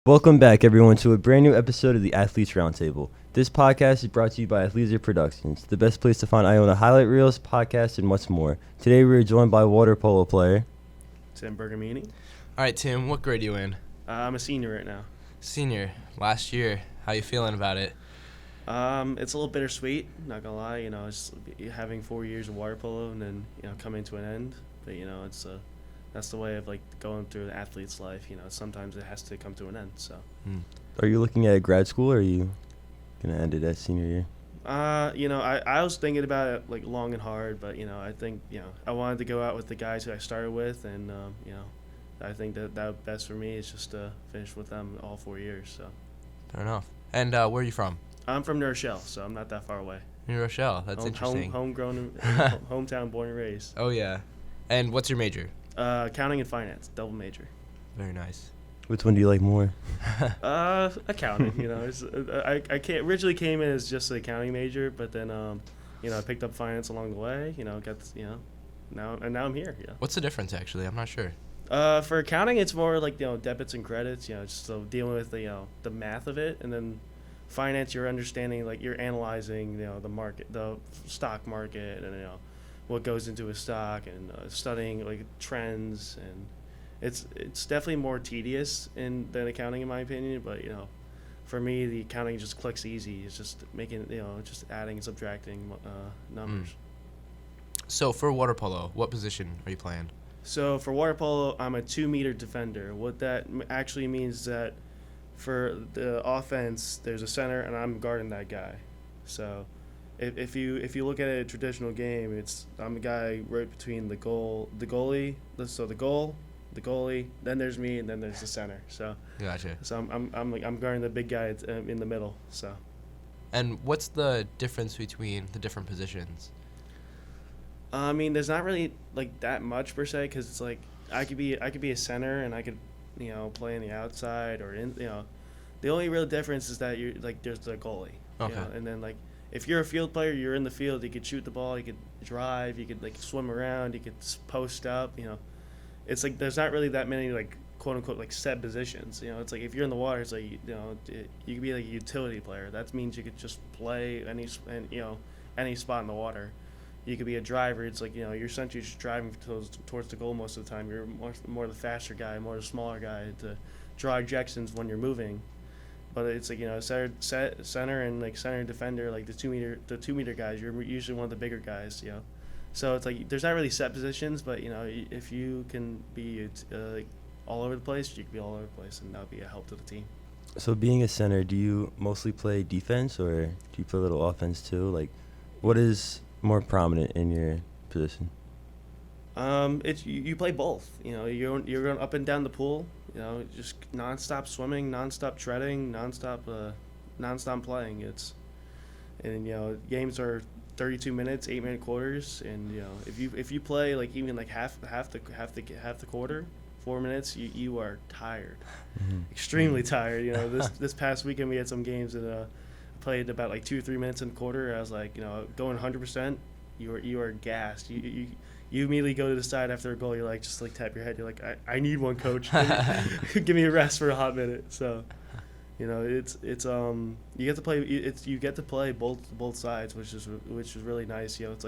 Welcome back, everyone, to a brand new episode of the Athletes Roundtable. This podcast is brought to you by Athletes Productions, the best place to find Iona highlight reels, podcasts, and much more. Today, we are joined by water polo player Tim Bergamini. All right, Tim, what grade are you in? I'm a senior right now. Senior. Last year. How you feeling about it? It's a little bittersweet, not gonna lie. It's having 4 years of water polo and then coming to an end. But it's that's the way of going through the athlete's life. Sometimes it has to come to an end. So. Are you looking at grad school, or are you gonna end it at senior year? I was thinking about it long and hard, but I think I wanted to go out with the guys who I started with, and I think that best for me is just to finish with them all 4 years. So. Fair enough. And where are you from? I'm from New Rochelle, so I'm not that far away. New Rochelle. That's interesting. Homegrown, hometown, born and raised. Oh yeah. And what's your major? Accounting and finance, double major. Very nice. Which one do you like more? Accounting. I originally came in as just an accounting major, but then I picked up finance along the way. Now I'm here. Yeah. What's the difference actually? I'm not sure. For accounting, it's more like debits and credits. Just so dealing with the math of it, and then finance, you're understanding you're analyzing the market, the stock market, and what goes into a stock, and studying trends, and it's definitely more tedious than accounting in my opinion. But for me, the accounting just clicks easy. It's just making just adding and subtracting numbers. So for water polo, what position are you playing? So for water polo, I'm a 2-meter defender. What that actually means is that for the offense, there's a center, and I'm guarding that guy. So if you look at a traditional game, I'm the guy right between the goal, the goalie. So the goal, the goalie, then there's me, and then there's the center. So Gotcha. So I'm guarding the big guy in the middle. So. And what's the difference between the different positions? I mean, there's not really that much per se, because it's I could be a center, and I could play on the outside or in the only real difference is that you're there's the goalie. Okay. And then if you're a field player, you're in the field. You could shoot the ball. You could drive. You could swim around. You could post up. It's there's not really that many quote unquote set positions. It's if you're in the water, it's you could be a utility player. That means you could just play any spot in the water. You could be a driver. It's you're essentially just driving towards the goal most of the time. You're more the faster guy, more the smaller guy to draw ejections when you're moving. But it's center and center defender, the 2 meter guys. You're usually one of the bigger guys. So it's there's not really set positions, but if you can be all over the place, you can be all over the place, and that'll be a help to the team. So being a center, do you mostly play defense, or do you play a little offense too? What is more prominent in your position? It's you play both. You're going up and down the pool. Just nonstop swimming, nonstop treading, nonstop playing. Games are 32 minutes, 8-minute quarters, and if you play even half the quarter, 4 minutes, you are tired, extremely tired. This past weekend we had some games that played about 2 or 3 minutes in the quarter. I was going 100%. You are gassed. You immediately go to the side after a goal. You're just tap your head. You're I need one, coach. Give me a rest for a hot minute. So, it's you get to play both sides, which is really nice. It's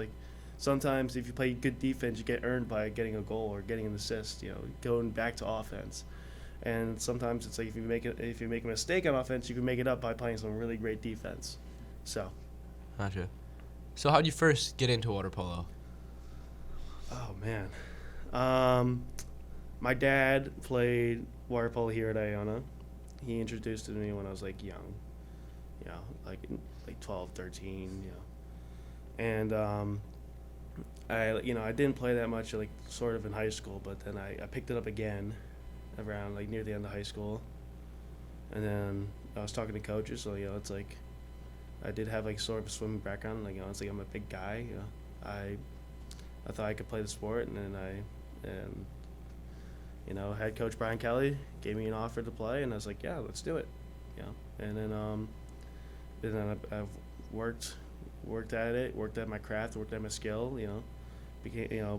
sometimes if you play good defense, you get earned by getting a goal or getting an assist. Going back to offense, and sometimes it's if you make a mistake on offense, you can make it up by playing some really great defense. So. Gotcha. So how'd you first get into water polo? Oh man, my dad played water polo here at Iona. He introduced it to me when I was young, 12, 13, and I didn't play that much sort of in high school, but then I picked it up again around near the end of high school, and then I was talking to coaches, so it's I did have sort of a swimming background, I'm a big guy, I thought I could play the sport, and then head coach Brian Kelly gave me an offer to play, and I was yeah, let's do it, and then I've worked at it, worked at my craft, worked at my skill,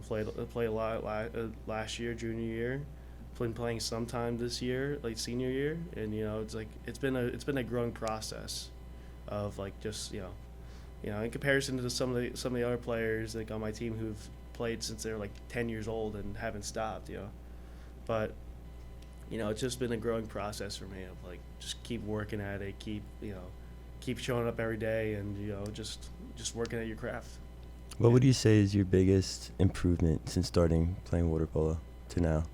played a lot last year, junior year, been playing sometime this year, like senior year, and it's like it's been a growing process of like just in comparison to some of the other players like on my team who've played since they're like 10 years old and haven't stopped, but it's just been a growing process for me of like just keep working at it, keep showing up every day, and just working at your craft. What would you say is your biggest improvement since starting playing water polo to now?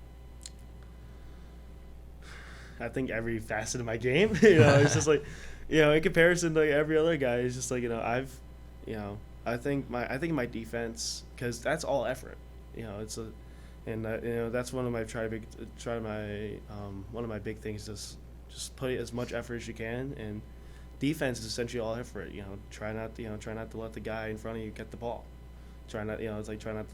I think every facet of my game, it's just like, in comparison to like every other guy, it's just like, I think my defense, because that's all effort, that's one of my one of my big things is just put as much effort as you can, and defense is essentially all effort. Try not to let the guy in front of you get the ball. Try not to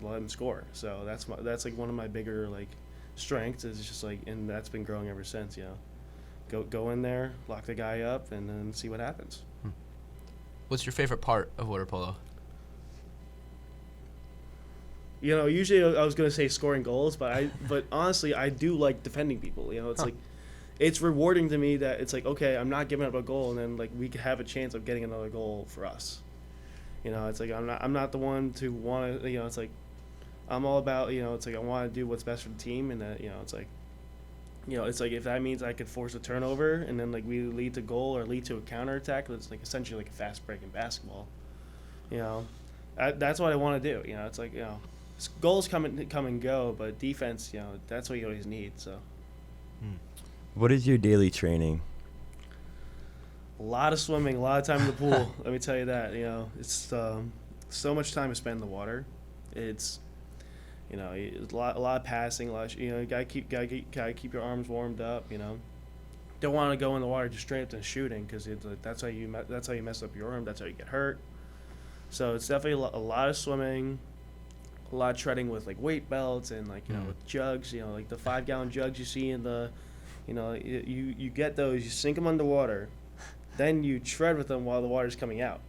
let him score. So that's like one of my bigger like strengths is just like, and that's been growing ever since. Go in there, lock the guy up, and then see what happens. What's your favorite part of water polo? Usually I was gonna say scoring goals, but honestly I do like defending people. It's like, it's rewarding to me that it's like, okay, I'm not giving up a goal, and then like we could have a chance of getting another goal for us. It's like I'm not the one to want to. It's like I'm all about. It's like I want to do what's best for the team, and that it's like, it's like if that means I could force a turnover and then like we lead to goal or lead to a counterattack, that's like essentially like a fast break in basketball. That's what I want to do. It's like goals come and go, but defense, that's what you always need. So. What is your daily training? A lot of swimming, a lot of time in the pool. Let me tell you that. It's so much time to spend in the water. It's a lot of passing. A lot of, you gotta keep your arms warmed up. Don't want to go in the water just straight up to shooting, because that's how you mess up your arm. That's how you get hurt. So it's definitely a lot of swimming, a lot of treading with like weight belts and like with jugs. Like the 5-gallon jugs you see in the. You get those, you sink them underwater, then you tread with them while the water's coming out.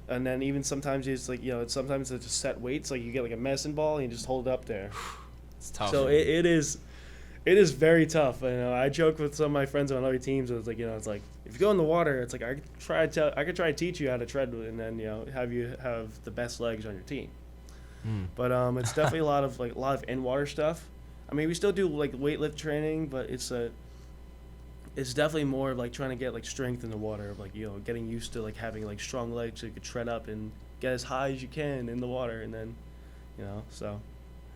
And then even sometimes it's like, sometimes it's just set weights, like you get like a medicine ball and you just hold it up there. It's tough. So it is very tough. I joke with some of my friends on other teams. It's like, it's like if you go in the water, it's like I could try to teach you how to tread, and then have you have the best legs on your team. But it's definitely a lot of in water stuff. I mean, we still do like weightlift training, but it's definitely more of like trying to get like strength in the water, of like getting used to like having like strong legs so you could tread up and get as high as you can in the water, and then so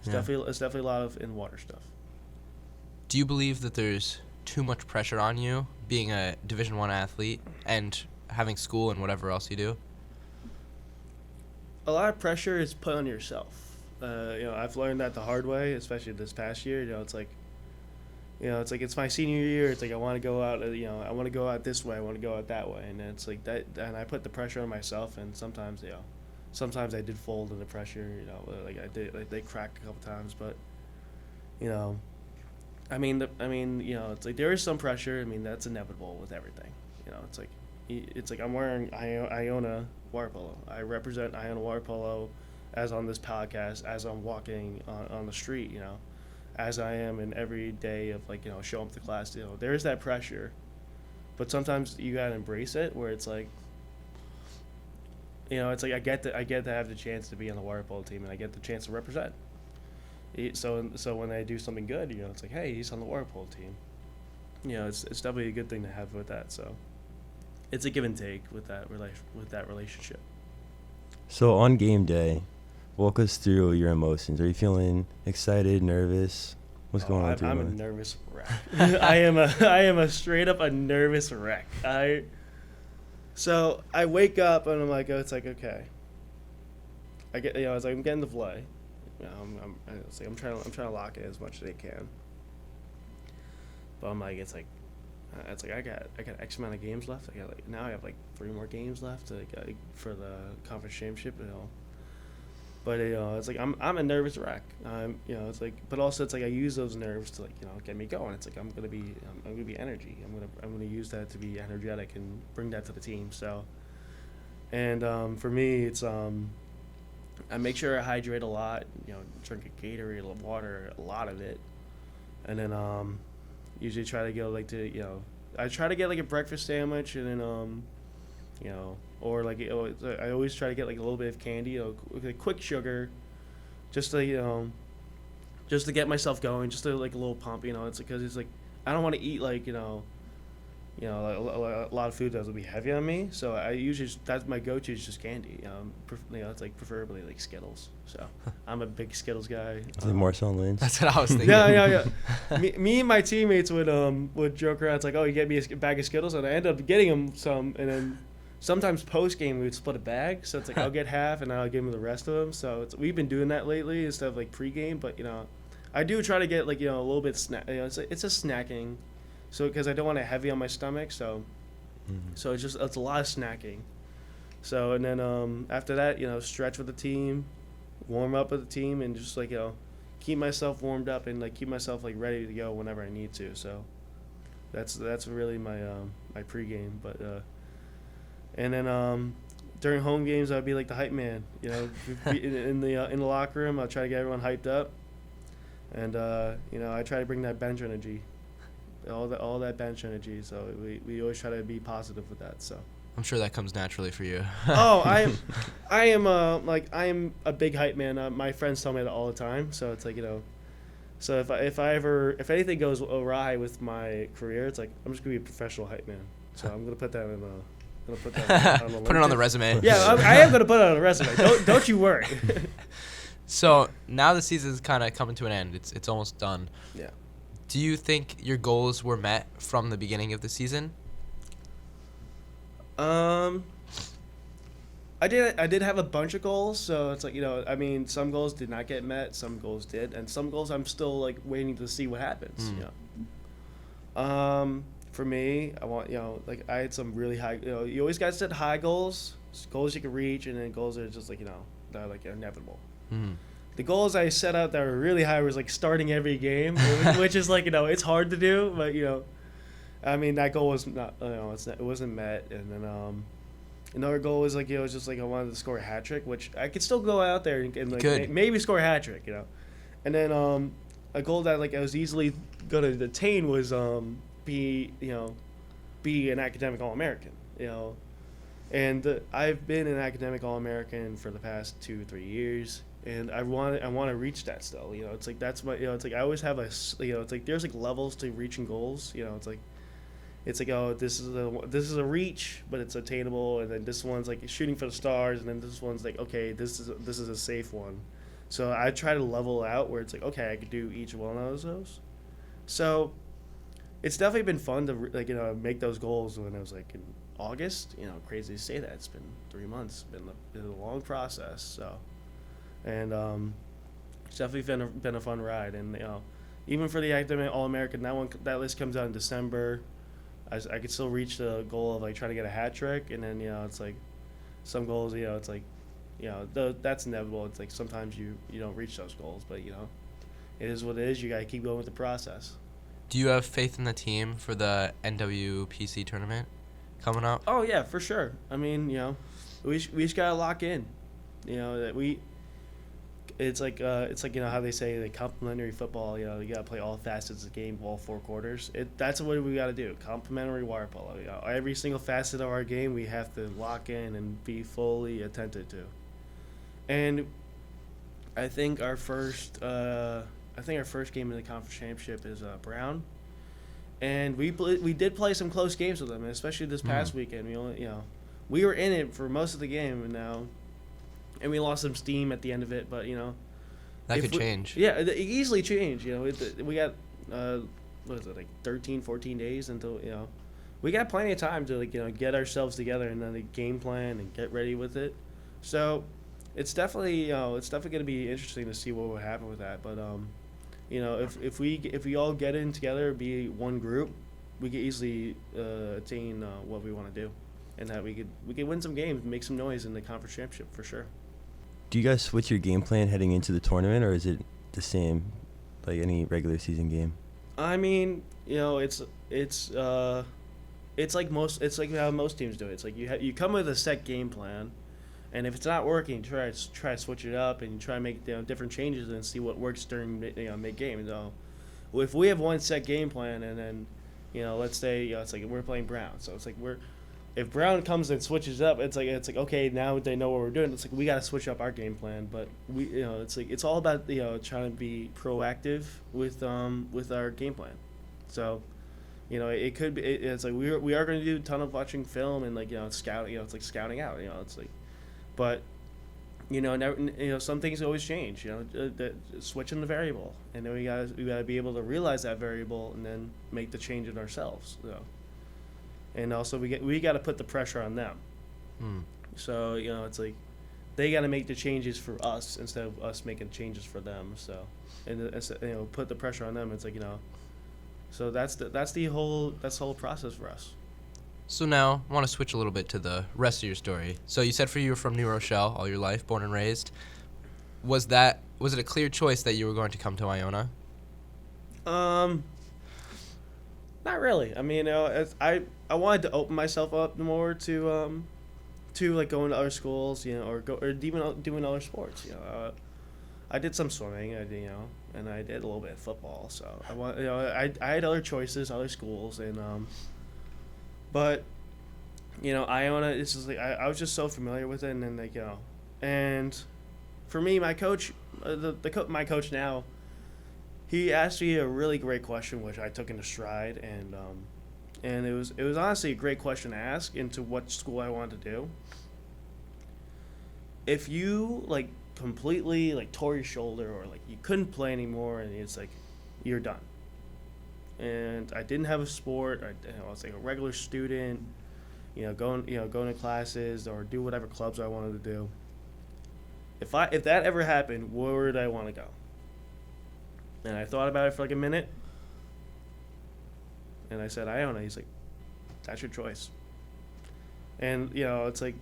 it's definitely a lot of in water stuff. Do you believe that there's too much pressure on you being a Division I athlete and having school and whatever else you do? A lot of pressure is put on yourself. I've learned that the hard way, especially this past year. It's like, it's my senior year. It's like I want to go out. I want to go out this way. I want to go out that way, and it's like that. And I put the pressure on myself. And sometimes, sometimes I did fold under pressure. Like I did. Like they cracked a couple times, but, it's like there is some pressure. I mean, that's inevitable with everything. It's like I'm wearing Iona water polo. I represent Iona water polo, as on this podcast, as I'm walking on the street, as I am in every day of like, showing up to class, there is that pressure, but sometimes you gotta embrace it, where it's like, it's like I get to have the chance to be on the water polo team, and I get the chance to represent. So when I do something good, it's like, hey, he's on the water polo team. It's definitely a good thing to have with that. So it's a give and take with that relationship. So on game day, walk us through your emotions. Are you feeling excited, nervous? What's going on through your mind? I'm a nervous wreck. I am a straight up a nervous wreck. So I wake up and I'm like, it's like, okay. I get, it's like I'm getting the play. I'm trying to lock it as much as I can. But I'm like, it's like I got X amount of games left. I have like 3 more games left for the conference championship. But it's like I'm a nervous wreck. It's like, but also it's like I use those nerves to like get me going. It's like I'm gonna be energy. I'm gonna use that to be energetic and bring that to the team. So, and for me, it's I make sure I hydrate a lot. Drink a Gatorade, water, a lot of it. and then usually try to go like to I try to get like a breakfast sandwich, and then or like I always try to get like a little bit of candy, like quick sugar, just to just to get myself going, just to like a little pump, it's because it's like I don't want to eat like like a lot of food that will be heavy on me, so I usually that's my go-to is just candy. It's like preferably like Skittles. So I'm a big Skittles guy. Marshall Lynch. That's what I was thinking. Yeah. me and my teammates would joke around. It's like, oh, you get me a bag of Skittles, and I end up getting them some, and then sometimes post game we would split a bag. So it's like I'll get half, and I'll give them the rest of them. So we've been doing that lately instead of like pre-game, but I do try to get like a little bit snack. It's a snacking. So because I don't want it heavy on my stomach, so it's a lot of snacking. So and then after that, stretch with the team, warm up with the team, and just like keep myself warmed up and like keep myself like ready to go whenever I need to. So that's really my my pregame. But and then during home games, I'd be like the hype man. In the locker room, I'll try to get everyone hyped up, and I try to bring that bench energy. All that bench energy, so we always try to be positive with that. So I'm sure that comes naturally for you. Oh, I am a big hype man. My friends tell me that all the time. So it's like so if anything goes awry with my career, it's like I'm just gonna be a professional hype man. So I'm gonna put that in put it on the resume. Yeah, I am gonna put it on the resume. Don't you worry. So now the season's kind of coming to an end. It's almost done. Yeah. Do you think your goals were met from the beginning of the season? I did have a bunch of goals, so it's like some goals did not get met, some goals did, and some goals I'm still like waiting to see what happens. For me, I want I had some really high. You always got to set high goals you can reach, and then goals that are just like that are like inevitable. The goals I set out that were really high was like starting every game, which is like it's hard to do, but that goal was not it wasn't met. And then another goal was like just like I wanted to score a hat trick, which I could still go out there and like maybe score a hat trick, And then a goal that like I was easily gonna attain was be an academic All-American, and I've been an academic All-American for the past 2-3 years. And I want to reach that still. It's like that's my. It's like I always have it's like there's like levels to reaching goals. It's like oh this is a reach, but it's attainable. And then this one's like shooting for the stars, and then this one's like okay this is a safe one. So I try to level out where it's like okay I could do each one of those. So it's definitely been fun to make those goals when it was like in August. Crazy to say that it's been 3 months. It's been a long process. So. And it's definitely been a fun ride, and even for the academic All-American, that list comes out in December. I could still reach the goal of like trying to get a hat trick, and then it's like some goals it's like that's inevitable. It's like sometimes you don't reach those goals, but it is what it is. You gotta keep going with the process. Do you have faith in the team for the NWPC tournament coming up? Oh yeah, for sure. I mean we just gotta lock in. That we. It's like how they say like complementary football. You gotta play all facets of the game, all 4 quarters. That's what we gotta do. Complementary water polo. Every single facet of our game we have to lock in and be fully attentive to. And I think our first game in the conference championship is Brown, and we did play some close games with them, and especially this past weekend. We were in it for most of the game, and we lost some steam at the end of it, but that could change. Yeah, it easily change. We got what is it, like 13, 14 days until we got plenty of time to get ourselves together and then the game plan and get ready with it. So it's definitely going to be interesting to see what will happen with that. But if we all get in together, be one group, we could easily attain what we want to do, and that we could win some games, make some noise in the conference championship for sure. Do you guys switch your game plan heading into the tournament, or is it the same like any regular season game? I mean, it's like how most teams do it. It's like you come with a set game plan, and if it's not working, try to switch it up and try to make different changes and see what works during mid game. if we have one set game plan, and then, let's say, it's like we're playing Brown, so it's like if Brown comes and switches up, it's like okay, now they know what we're doing. It's like we got to switch up our game plan, but we, it's like it's all about trying to be proactive with our game plan. So, it could be it's like we are going to do a ton of watching film and scouting. It's like scouting out. It's like, but never, some things always change. Switching the variable, and then we gotta be able to realize that variable and then make the change in ourselves. So. And also we got to put the pressure on them. So it's like they got to make the changes for us instead of us making changes for them. So and put the pressure on them. It's like so that's the whole process for us. So now I want to switch a little bit to the rest of your story. So you said you were from New Rochelle all your life, born and raised. Was it a clear choice that you were going to come to Iona? Not really. I mean, I wanted to open myself up more to like going to other schools, or even doing other sports. I did some swimming, and I did a little bit of football. So I had other choices, other schools, and but Iona. It's just like I was just so familiar with it, and then and for me, my coach, my coach now. He asked me a really great question, which I took into stride, and it was honestly a great question to ask into what school I wanted to do. If you completely tore your shoulder or you couldn't play anymore, and it's like you're done. And I didn't have a sport. I was like a regular student, going to classes or do whatever clubs I wanted to do. If that ever happened, where would I want to go? And I thought about it for a minute, and I said, Iona. He's like, that's your choice. And it's like,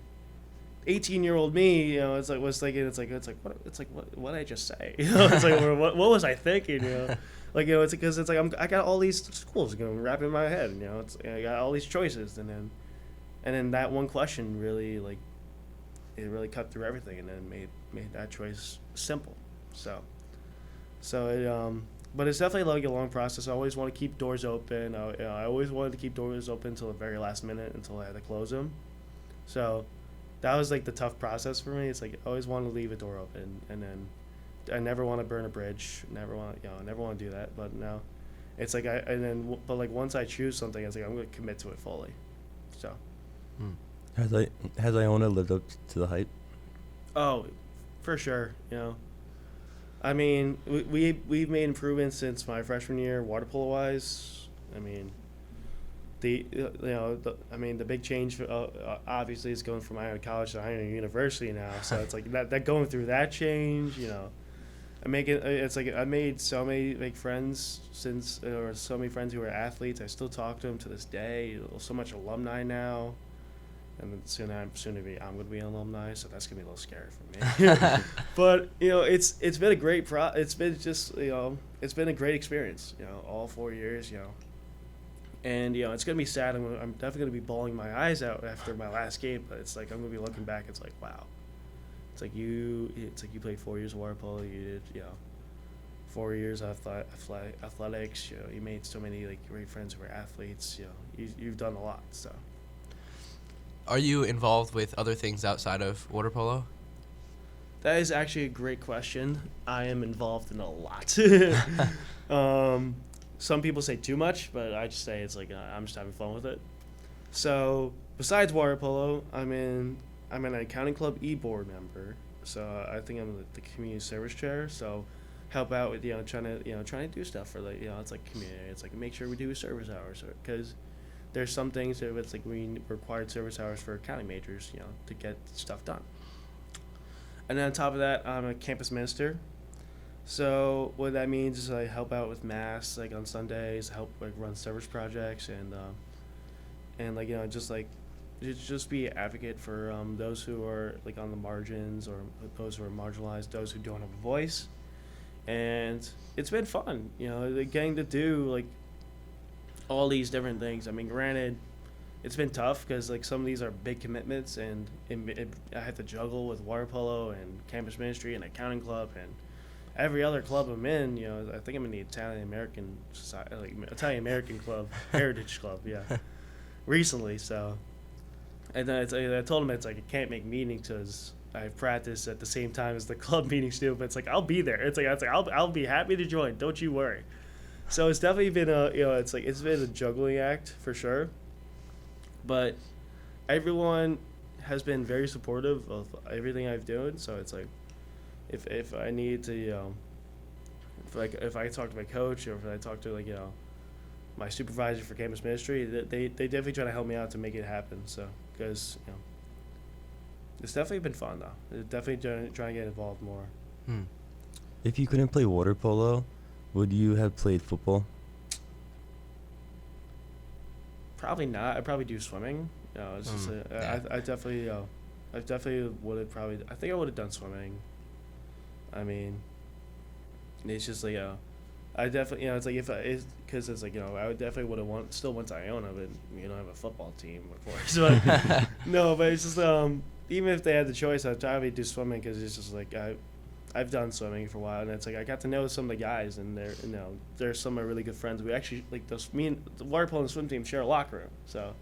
18-year-old me, was thinking, what did I just say? It's like, what was I thinking? It's because it's like I got all these schools wrapping in my head. I got all these choices, and then that one question really it really cut through everything, and then made that choice simple. So it, but it's definitely a long process. I always want to keep doors open. I always wanted to keep doors open until the very last minute, until I had to close them. So that was the tough process for me. It's I always want to leave a door open, and then I never want to burn a bridge. Never want I never want to do that. But now, it's but once I choose something, it's I'm going to commit to it fully. So. Has Iona lived up to the hype? Oh, for sure. I mean, we've made improvements since my freshman year, water polo wise. I mean, the big change obviously is going from Iona College to Iona University now. So it's that going through that change. I made so many friends so many friends who are athletes. I still talk to them to this day. So much alumni now. And then I'm going to be an alumni, so that's going to be a little scary for me. But it's been a great it's been just it's been a great experience. All 4 years. And it's going to be sad. I'm definitely going to be bawling my eyes out after my last game. But it's I'm going to be looking back. It's wow. It's you played 4 years of water polo. You did 4 years of athletics. You made so many great friends who are athletes. You've done a lot. So. Are you involved with other things outside of water polo? That is actually a great question. I am involved in a lot. Some people say too much, but I just say it's I'm just having fun with it. So besides water polo, I'm an accounting club e-board member. So I think I'm the community service chair. So help out with trying to do stuff for it's community. It's make sure we do service hours because. There's some things that it's we required service hours for accounting majors, to get stuff done. And then on top of that, I'm a campus minister. So what that means is I help out with mass, on Sundays, help run service projects, and just be an advocate for those who are on the margins or those who are marginalized, those who don't have a voice. And it's been fun, getting to do all these different things. I mean, granted, it's been tough because some of these are big commitments, and I had to juggle with water polo and campus ministry and accounting club every other club I'm in, you know, I think I'm in the Italian American society, like Italian American club, Heritage Club, yeah, recently. So, and then I told him it's like I can't make meetings because I practice at the same time as the club meetings too. But it's like I'll be there. It's like I'll be happy to join. Don't you worry. So it's definitely been it's been a juggling act for sure. But everyone has been very supportive of everything I've done. So it's like if I need to if I talk to my coach or if I talk to my supervisor for campus ministry, they definitely try to help me out to make it happen. So because it's definitely been fun though. It's definitely trying to get involved more. If you couldn't play water polo, would you have played football? Probably not. I'd probably do swimming. It's just I definitely I definitely would have probably. I think I would have done swimming. I mean, it's just like I definitely it's like because it's like I would definitely would have still went to Iona, but you don't have a football team, of course. But no, but it's just even if they had the choice, I'd probably do swimming because it's just like I've done swimming for a while, and it's like I got to know some of the guys, and they're some of my really good friends. We actually me and the water polo and swim team share a locker room, so.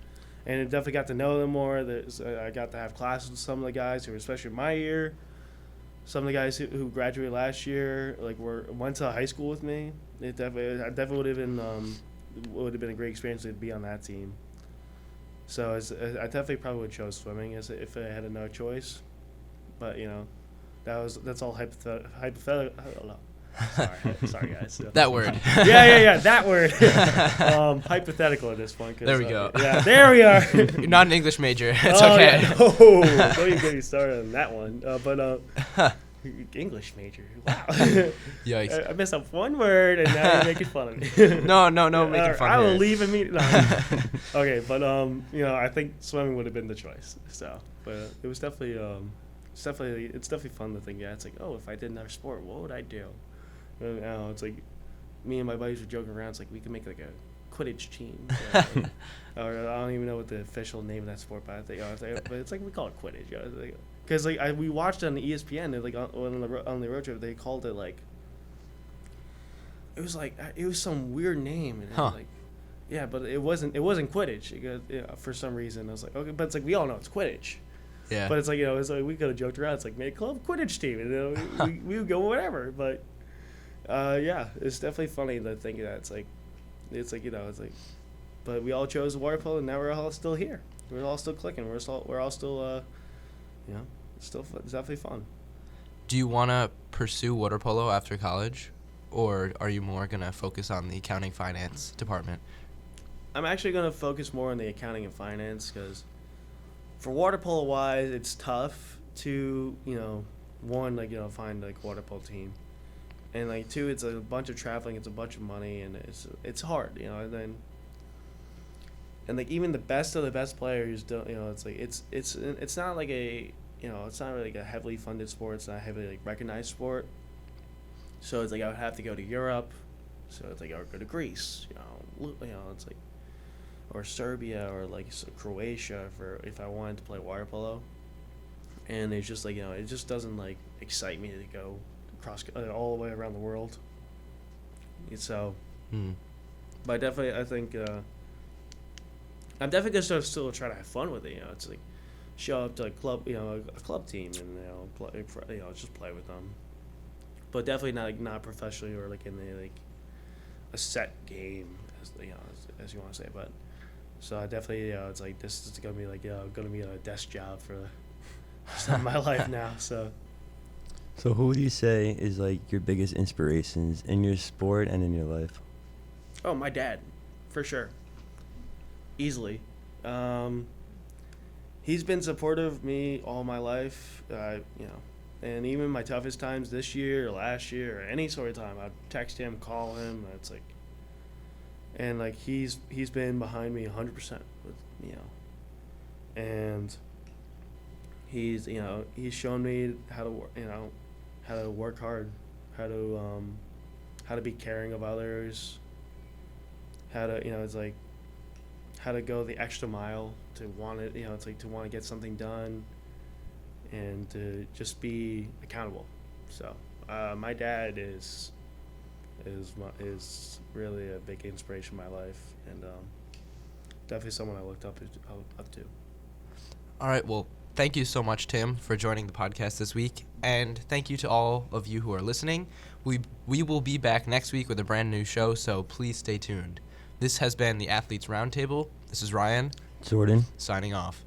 And I definitely got to know them more. I got to have classes with some of the guys who were especially my year. Some of the guys who graduated last year went to high school with me. I definitely would have been a great experience to be on that team. So I definitely probably would chose swimming if I had no choice. But that's all hypothetical. Sorry guys. So. That word. Yeah, that word. Hypothetical at this point. There we go. Yeah, there we are. You're not an English major. It's okay. Yeah. Oh, don't even get me started on that one. But English major. Wow. Yikes. I messed up one word, and now you're making fun of me. No, making fun. I will here. leave immediately. Okay, but I think swimming would have been the choice. So, but it was definitely it's definitely fun to think. Yeah, it's like, oh, if I did another sport, what would I do? It's like me and my buddies were joking around. It's like we could make like a Quidditch team, or I don't even know what the official name of that sport, but I think, but it's like we call it Quidditch, because we watched it on the ESPN, and, like on the road trip, they called it it was some weird name, and yeah, but it wasn't Quidditch because, for some reason. I was like, okay, but it's like we all know it's Quidditch. Yeah. But it's like it's like we could have joked around. It's like make a club Quidditch team, and we would go whatever, but. Yeah, it's definitely funny to think that it's like, but we all chose water polo, and now we're all still here. We're all still clicking. We're all still, it's definitely fun. Do you want to pursue water polo after college, or are you more gonna focus on the accounting finance department? I'm actually gonna focus more on the accounting and finance because, for water polo wise, it's tough to find water polo team. And two, it's a bunch of traveling, it's a bunch of money, and it's hard, and even the best of the best players don't, it's not like it's not really like a heavily funded sport, it's not a heavily recognized sport. So it's like I would have to go to Europe, so it's like I would go to Greece, it's like, or Serbia or Croatia if I wanted to play water polo. And it's just it just doesn't excite me to go across all the way around the world. So, but I think I'm definitely gonna still try to have fun with it. It's like show up to a club, a club team, and just play with them. But definitely not professionally or in a set game, as you want to say. But so I definitely it's like this is gonna be gonna be a desk job for the rest of my life now. So who would you say is your biggest inspirations in your sport and in your life? Oh, my dad, for sure. Easily. He's been supportive of me all my life, and even my toughest times this year or last year or any sort of time, I'd text him, call him. It's and he's been behind me 100% with, and he's shown me how to work, how to work hard, how to be caring of others, how to how to go the extra mile to want it, to want to get something done, and to just be accountable. So My dad is really a big inspiration in my life, and definitely someone I looked up to. All right, well, thank you so much, Tim, for joining the podcast this week, and thank you to all of you who are listening. We will be back next week with a brand new show, so please stay tuned. This has been the Athletes Roundtable. This is Ryan. Jordan. Signing off.